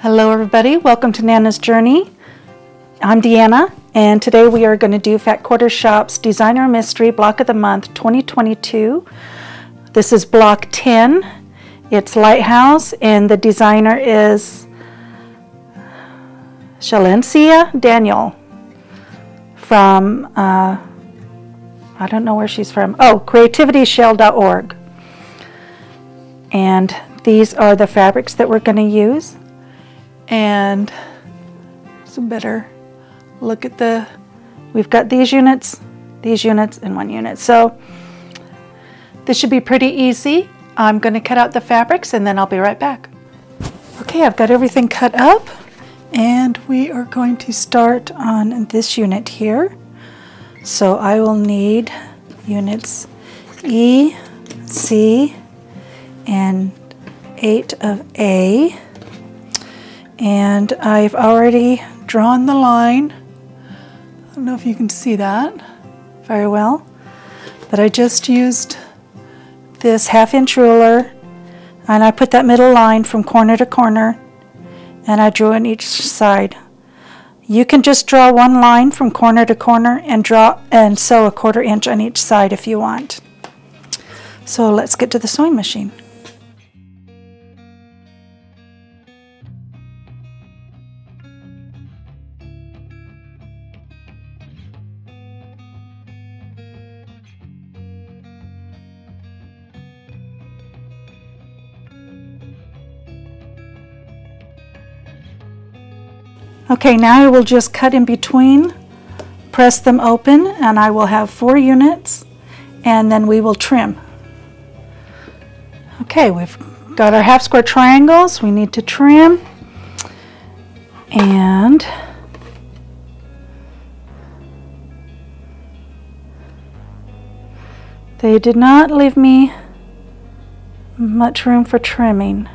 Hello everybody, welcome to Nana's Journey. I'm Deanna, and today we are going to do Fat Quarter Shop's Designer Mystery Block of the Month 2022. This is block 10. It's Lighthouse, and the designer is Shalencia Daniel from, I don't know where she's from. Oh, creativityshell.org. And these are the fabrics that we're going to use. And some better look at we've got these units, and one unit. So this should be pretty easy. I'm going to cut out the fabrics and then I'll be right back. Okay, I've got everything cut up and we are going to start on this unit here. So I will need units E, C, and 8 of A. And I've already drawn the line. I don't know if you can see that very well, but I just used this 1/2-inch ruler and I put that middle line from corner to corner and I drew on each side. You can just draw one line from corner to corner and sew 1/4 inch on each side if you want. So let's get to the sewing machine. Okay, now I will just cut in between, press them open, and I will have 4 units, and then we will trim. Okay, we've got our 1/2 square triangles we need to trim, and they did not leave me much room for trimming.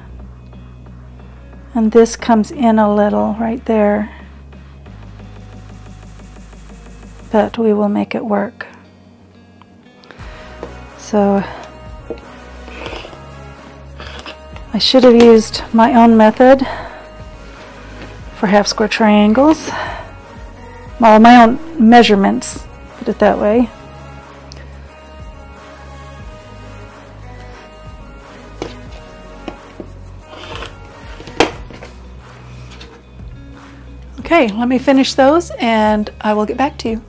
And this comes in a little right there, but we will make it work. So I should have used my own method for 1/2 square triangles. Well, my own measurements, put it that way. Okay, let me finish those and I will get back to you.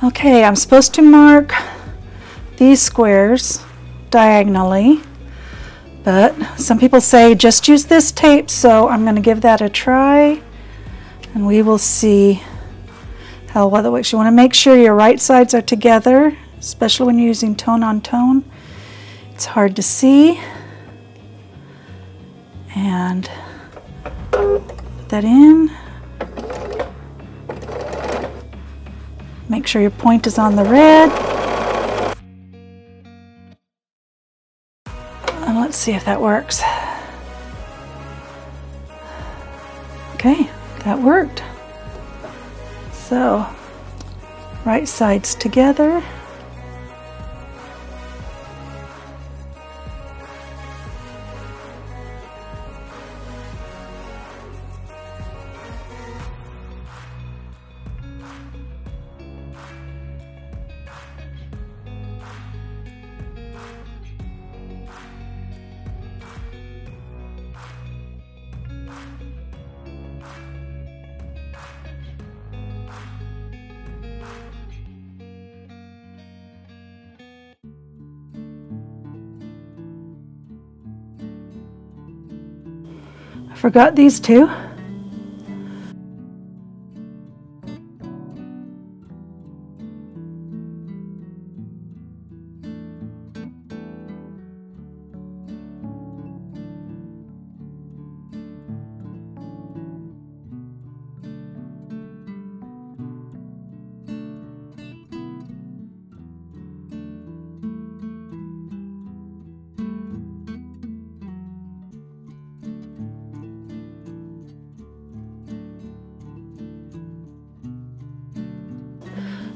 Okay, I'm supposed to mark these squares diagonally, but some people say just use this tape, so I'm going to give that a try and we will see how well that works. You want to make sure your right sides are together, especially when you're using tone on tone. It's hard to see. And that in. Make sure your point is on the red. And let's see if that works. Okay, that worked. So, right sides together. I forgot these two.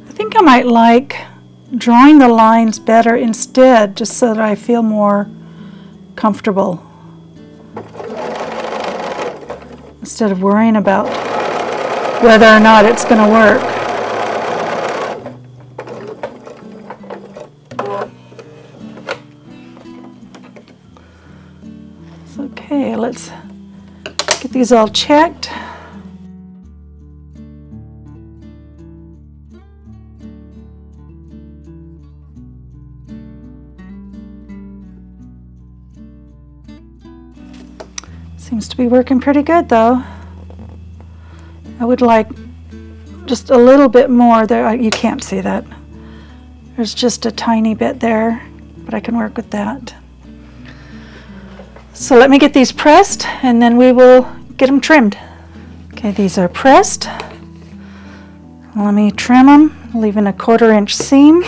I think I might like drawing the lines better instead, just so that I feel more comfortable. instead of worrying about whether or not it's going to work. Okay, let's get these all checked. Seems to be working pretty good though. I would like just a little bit more there. You can't see that. There's just a tiny bit there, but I can work with that. So let me get these pressed and then we will get them trimmed. Okay, these are pressed. Let me trim them, leaving a 1/4 inch seam.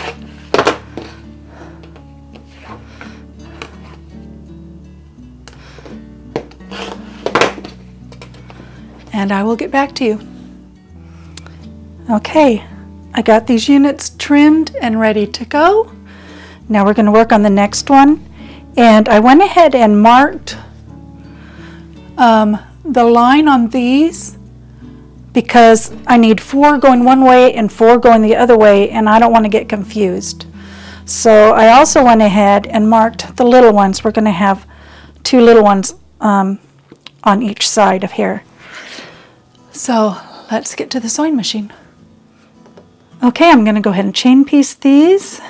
And I will get back to you. Okay, I got these units trimmed and ready to go. Now we're going to work on the next one. And I went ahead and marked the line on these because I need 4 going one way and 4 going the other way, and I don't want to get confused. So I also went ahead and marked the little ones. We're going to have 2 little ones on each side of here. So let's get to the sewing machine. Okay, I'm going to go ahead and chain piece these.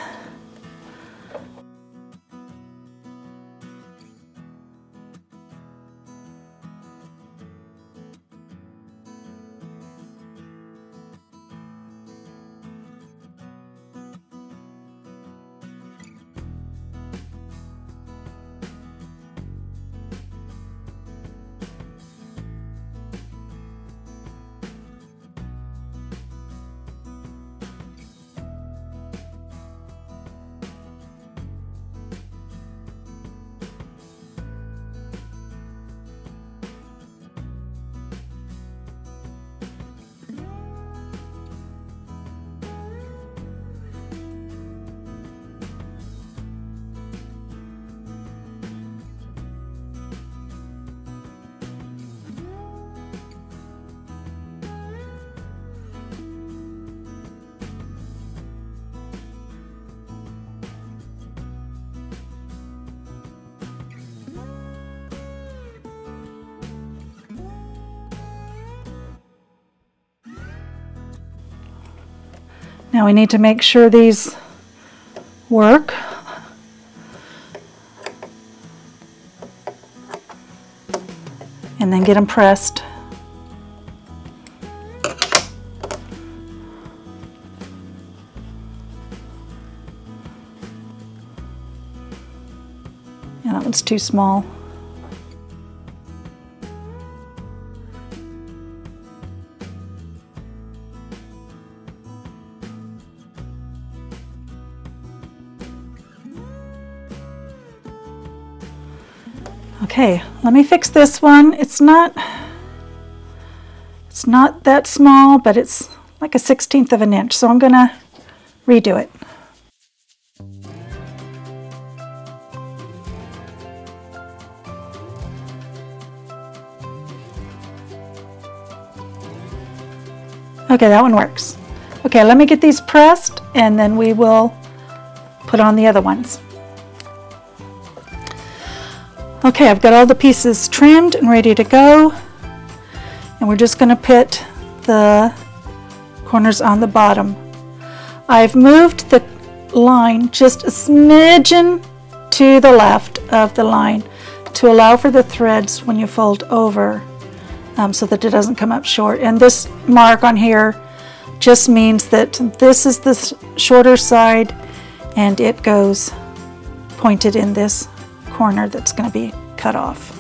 Now we need to make sure these work. And then get them pressed. Yeah, that one's too small. Okay, let me fix this one. It's not that small, but it's like a 1/16 of an inch, so I'm gonna redo it. Okay, that one works. Okay, let me get these pressed and then we will put on the other ones. Okay, I've got all the pieces trimmed and ready to go. And we're just going to put the corners on the bottom. I've moved the line just a smidgen to the left of the line to allow for the threads when you fold over so that it doesn't come up short. And this mark on here just means that this is the shorter side and it goes pointed in this corner that's going to be cut off.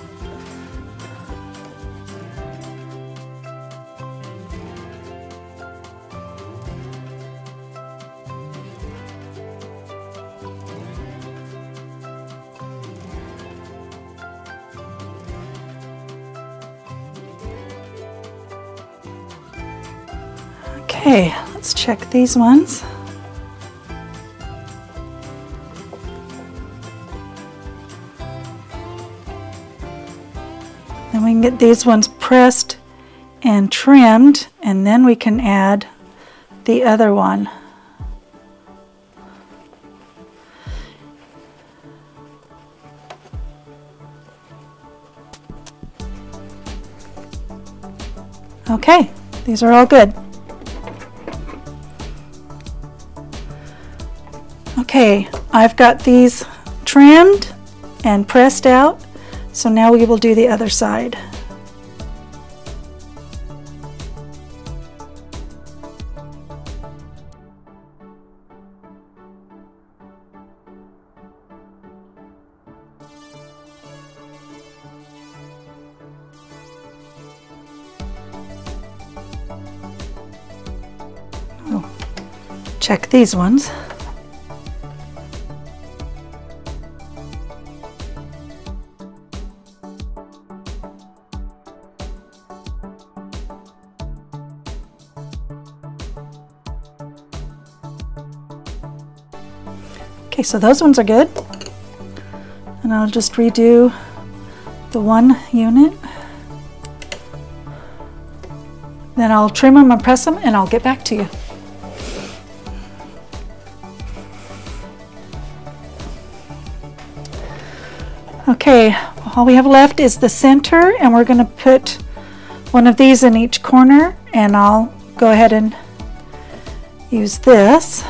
Okay, let's check these ones. Then we can get these ones pressed and trimmed, and then we can add the other one. Okay, these are all good. Okay, I've got these trimmed and pressed out, so now we will do the other side. Oh, check these ones. Okay, so those ones are good. And I'll just redo the one unit. Then I'll trim them and press them, and I'll get back to you. Okay, all we have left is the center, and we're going to put one of these in each corner, and I'll go ahead and use this.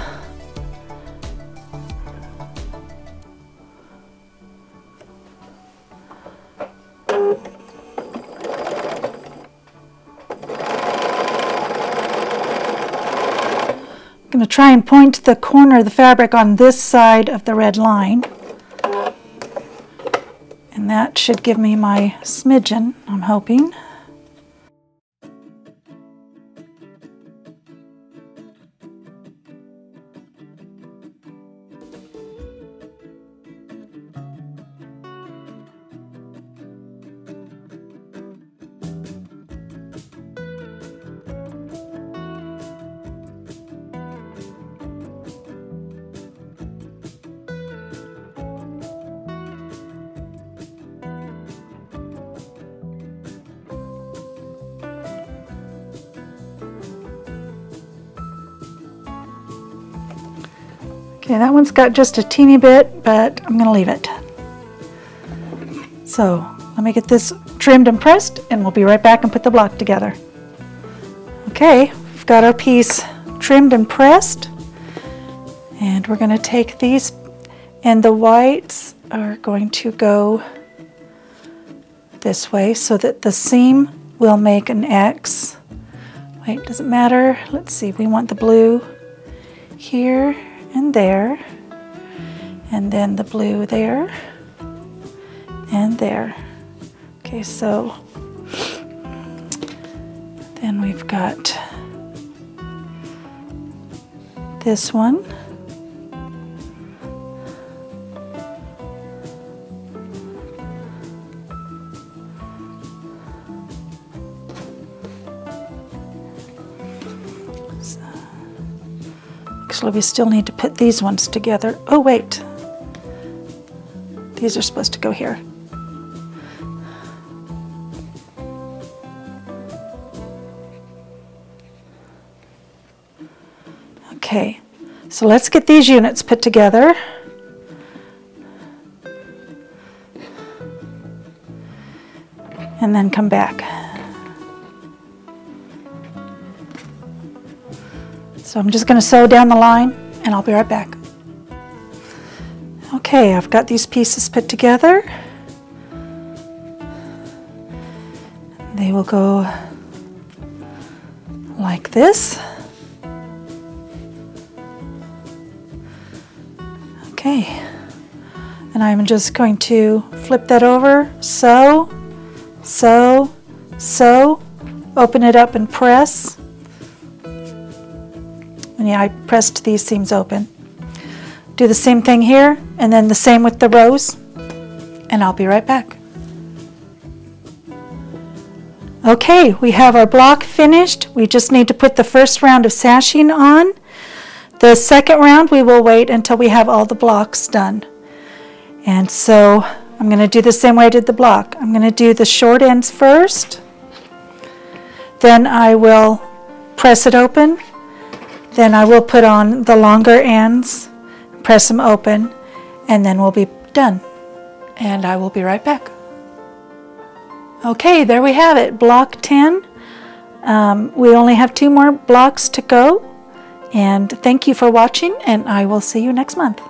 I'm going to try and point the corner of the fabric on this side of the red line. And that should give me my smidgen, I'm hoping. Okay, that one's got just a teeny bit, but I'm going to leave it. So let me get this trimmed and pressed, and we'll be right back and put the block together. Okay, we've got our piece trimmed and pressed, and we're going to take these, and the whites are going to go this way so that the seam will make an X. Wait, does it matter? Let's see, we want the blue here and there, and then the blue there and there. Okay, so then we've got this one. Actually, we still need to put these ones together. Oh, wait. These are supposed to go here. Okay, so let's get these units put together. And then come back. So I'm just going to sew down the line, and I'll be right back. Okay, I've got these pieces put together. They will go like this. Okay, and I'm just going to flip that over, sew, sew, sew, open it up and press. And yeah, I pressed these seams open. Do the same thing here, and then the same with the rows, and I'll be right back. Okay, we have our block finished. We just need to put the first round of sashing on. The second round we will wait until we have all the blocks done. And so I'm going to do the same way I did the block. I'm going to do the short ends first. Then I will press it open. Then I will put on the longer ends, press them open, and then we'll be done. And I will be right back. Okay, there we have it, block 10. We only have 2 more blocks to go. And thank you for watching, and I will see you next month.